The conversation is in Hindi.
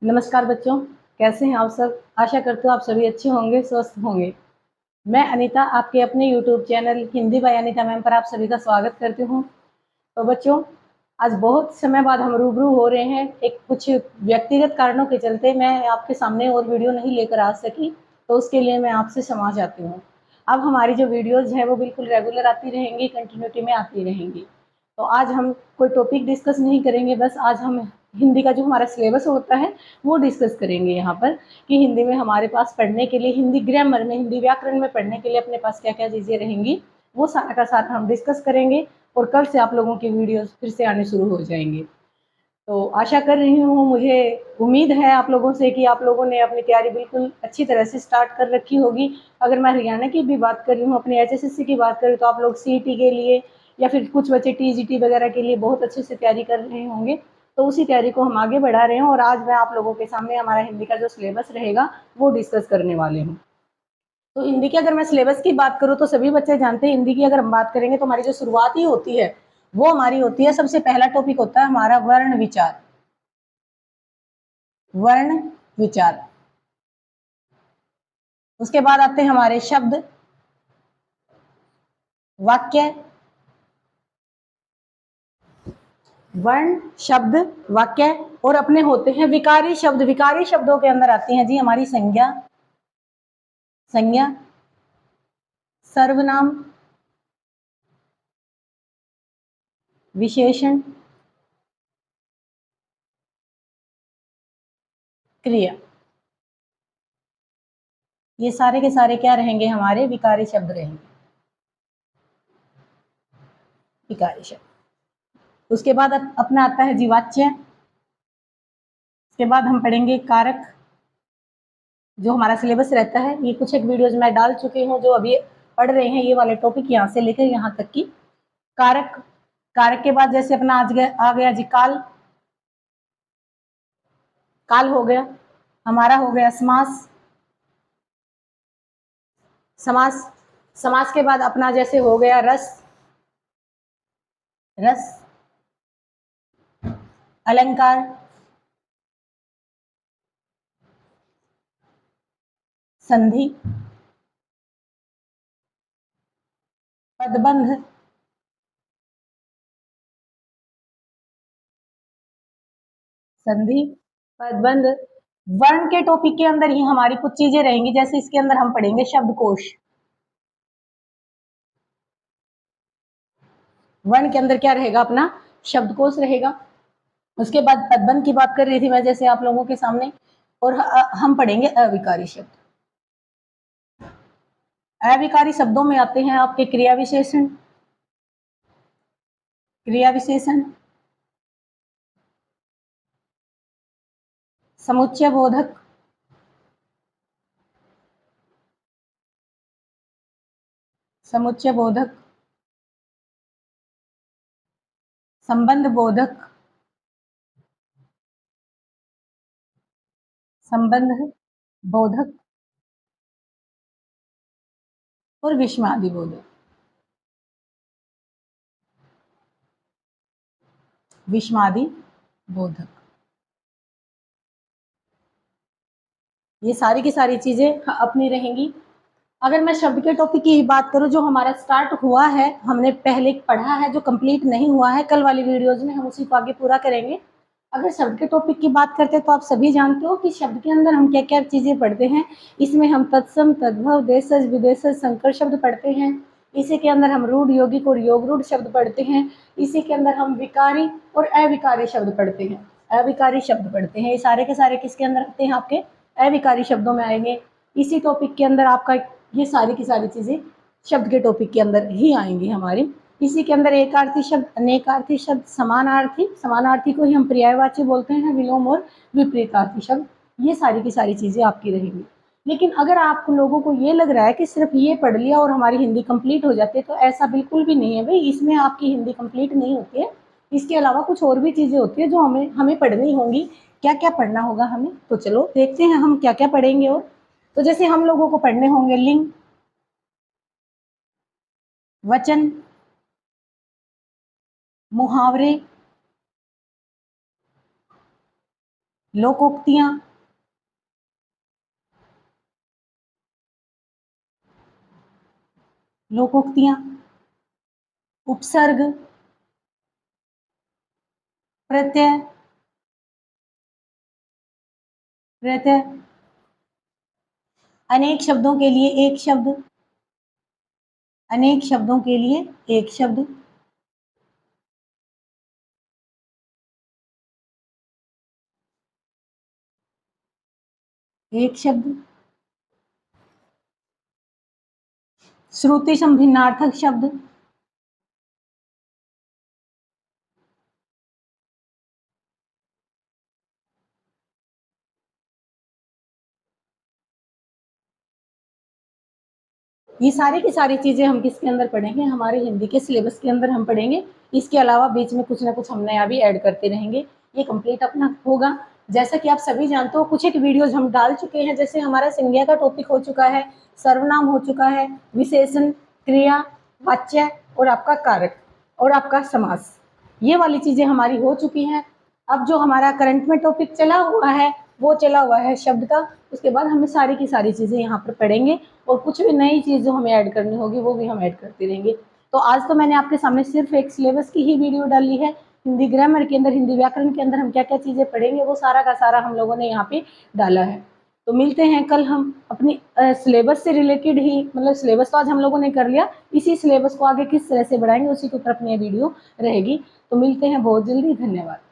नमस्कार बच्चों, कैसे हैं आप सब? आशा करती हूँ आप सभी अच्छे होंगे, स्वस्थ होंगे। मैं अनीता आपके अपने YouTube channel Hindi by Anita ma'am पर आप सभी का स्वागत करती हूँ। तो बच्चों, आज बहुत समय बाद हम रूबरू हो रहे हैं। एक कुछ व्यक्तिगत कारणों के चलते मैं आपके सामने और वीडियो नहीं लेकर आ सकी, तो उसके लिए मैं आपसे क्षमा चाहती हूँ। अब हमारी जो वीडियोज़ हैं वो बिल्कुल रेगुलर आती रहेंगी, कंटिन्यूटी में आती रहेंगी। तो आज हम कोई टॉपिक डिस्कस नहीं करेंगे, बस आज हम हिंदी का जो हमारा सिलेबस होता है वो डिस्कस करेंगे यहाँ पर, कि हिंदी में हमारे पास पढ़ने के लिए, हिंदी ग्रामर में, हिंदी व्याकरण में पढ़ने के लिए अपने पास क्या क्या चीज़ें रहेंगी, वो सारा का सारा हम डिस्कस करेंगे। और कल से आप लोगों की वीडियोस फिर से आने शुरू हो जाएंगे। तो आशा कर रही हूँ, मुझे उम्मीद है आप लोगों से कि आप लोगों ने अपनी तैयारी बिल्कुल अच्छी तरह से स्टार्ट कर रखी होगी। अगर मैं हरियाणा की भी बात कर रही हूँ, अपने एचएसएससी की बात करूँ, तो आप लोग सीईटी के लिए या फिर कुछ बच्चे टीजीटी वगैरह के लिए बहुत अच्छे से तैयारी कर रहे होंगे। तो उसी तैयारी को हम आगे बढ़ा रहे हैं और आज मैं आप लोगों के सामने हमारा हिंदी का जो सिलेबस रहेगा वो डिस्कस करने वाले हूँ। तो हिंदी की अगर मैं सिलेबस की बात करूँ तो सभी बच्चे जानते हैं, हिंदी की अगर हम बात करेंगे तो हमारी जो शुरुआत ही होती है वो हमारी होती है, सबसे पहला टॉपिक होता है हमारा वर्ण विचार। वर्ण विचार। उसके बाद आते हैं हमारे शब्द, वाक्य। वर्ण, शब्द, वाक्य और अपने होते हैं विकारी शब्द। विकारी शब्दों के अंदर आती हैं जी हमारी संज्ञा, संज्ञा, सर्वनाम, विशेषण, क्रिया। ये सारे के सारे क्या रहेंगे? हमारे विकारी शब्द रहेंगे, विकारी शब्द। उसके बाद अपना आता है जीवाच्य। उसके बाद हम पढ़ेंगे कारक। जो हमारा सिलेबस रहता है, ये कुछ एक वीडियोज मैं डाल चुकी हूँ जो अभी पढ़ रहे हैं, ये वाले टॉपिक यहाँ से लेकर यहाँ तक की। कारक, कारक के बाद जैसे अपना आज आ गया जी काल। काल हो गया हमारा, हो गया समास। समास, समास के बाद अपना जैसे हो गया रस, रस। अलंकार, संधि, पदबंध, संधि, पदबंध। वर्ण के टॉपिक के अंदर ही हमारी कुछ चीजें रहेंगी, जैसे इसके अंदर हम पढ़ेंगे शब्दकोश। वर्ण के अंदर क्या रहेगा? अपना शब्दकोश रहेगा। उसके बाद पदबंध की बात कर रही थी मैं जैसे आप लोगों के सामने। और हम पढ़ेंगे अविकारी शब्द। अविकारी शब्दों में आते हैं आपके क्रिया विशेषण, क्रिया विशेषण, समुच्चय बोधक, समुच्चय बोधक, संबंध बोधक, संबंध बोधक और विस्मयादि बोधक। विस्मयादि बोधक, ये सारी की सारी चीजें अपनी रहेंगी। अगर मैं शब्द के टॉपिक की बात करूं, जो हमारा स्टार्ट हुआ है, हमने पहले पढ़ा है, जो कंप्लीट नहीं हुआ है, कल वाली वीडियोज में हम उसी को आगे पूरा करेंगे। अगर शब्द के टॉपिक की बात करते हैं तो आप सभी जानते हो कि शब्द के अंदर हम क्या क्या चीजें पढ़ते हैं। इसमें हम तत्सम, तद्भव, देशज, विदेशज, संकर शब्द पढ़ते हैं। इसी के अंदर हम रूढ़, यौगिक और योग रूढ़ शब्द पढ़ते हैं। इसी के अंदर हम विकारी और अविकारी शब्द पढ़ते हैं, अविकारी शब्द पढ़ते हैं। ये सारे के सारे किसके अंदर आते हैं? आपके अविकारी शब्दों में आएंगे। इसी टॉपिक के अंदर आपका ये सारी की सारी चीजें शब्द के टॉपिक के अंदर ही आएंगी हमारी। इसी के अंदर एकार्थी शब्द, अनेकार्थी शब्द, समानार्थी, समानार्थी को ही हम पर्यायवाची बोलते हैं, विलोम और विपरीतार्थी शब्द, ये सारी की सारी चीजें आपकी रहेंगी। लेकिन अगर आप लोगों को ये लग रहा है कि सिर्फ ये पढ़ लिया और हमारी हिंदी कंप्लीट हो जाती है, तो ऐसा बिल्कुल भी नहीं है भाई। इसमें आपकी हिंदी कंप्लीट नहीं होती है, इसके अलावा कुछ और भी चीजें होती है जो हमें हमें पढ़नी होंगी। क्या क्या पढ़ना होगा हमें, तो चलो देखते हैं हम क्या क्या पढ़ेंगे। और तो जैसे हम लोगों को पढ़ने होंगे लिंग, वचन, मुहावरे, लोकोक्तियां, लोकोक्तियां, उपसर्ग, प्रत्यय, प्रत्यय, अनेक शब्दों के लिए एक शब्द, अनेक शब्दों के लिए एक शब्द, एक शब्द, श्रुति संभिन्नार्थक शब्द, ये सारी की सारी चीज़ें हम किसके अंदर पढ़ेंगे, हमारे हिंदी के सिलेबस के अंदर हम पढ़ेंगे। इसके अलावा बीच में कुछ ना कुछ हम नया भी ऐड करते रहेंगे। ये कंप्लीट अपना होगा। जैसा कि आप सभी जानते हो, कुछ एक वीडियोज हम डाल चुके हैं। जैसे हमारा संज्ञा का टॉपिक हो चुका है, सर्वनाम हो चुका है, विशेषण, क्रिया, वाच्य और आपका कारक और आपका समास, ये वाली चीज़ें हमारी हो चुकी हैं। अब जो हमारा करंट में टॉपिक चला हुआ है वो चला हुआ है शब्द का। उसके बाद हमें सारी की सारी चीज़ें यहाँ पर पढ़ेंगे और कुछ भी नई चीज़ जो हमें ऐड करनी होगी वो भी हम ऐड करते रहेंगे। तो आज तो मैंने आपके सामने सिर्फ एक सिलेबस की ही वीडियो डाली है। हिंदी ग्रामर के अंदर, हिंदी व्याकरण के अंदर हम क्या क्या चीज़ें पढ़ेंगे वो सारा का सारा हम लोगों ने यहाँ पे डाला है। तो मिलते हैं कल हम अपनी सिलेबस से रिलेटेड ही, मतलब सिलेबस तो आज हम लोगों ने कर लिया, इसी सिलेबस को आगे किस तरह से बढ़ाएंगे उसी के ऊपर अपनी वीडियो रहेगी। तो मिलते हैं बहुत जल्दी, धन्यवाद।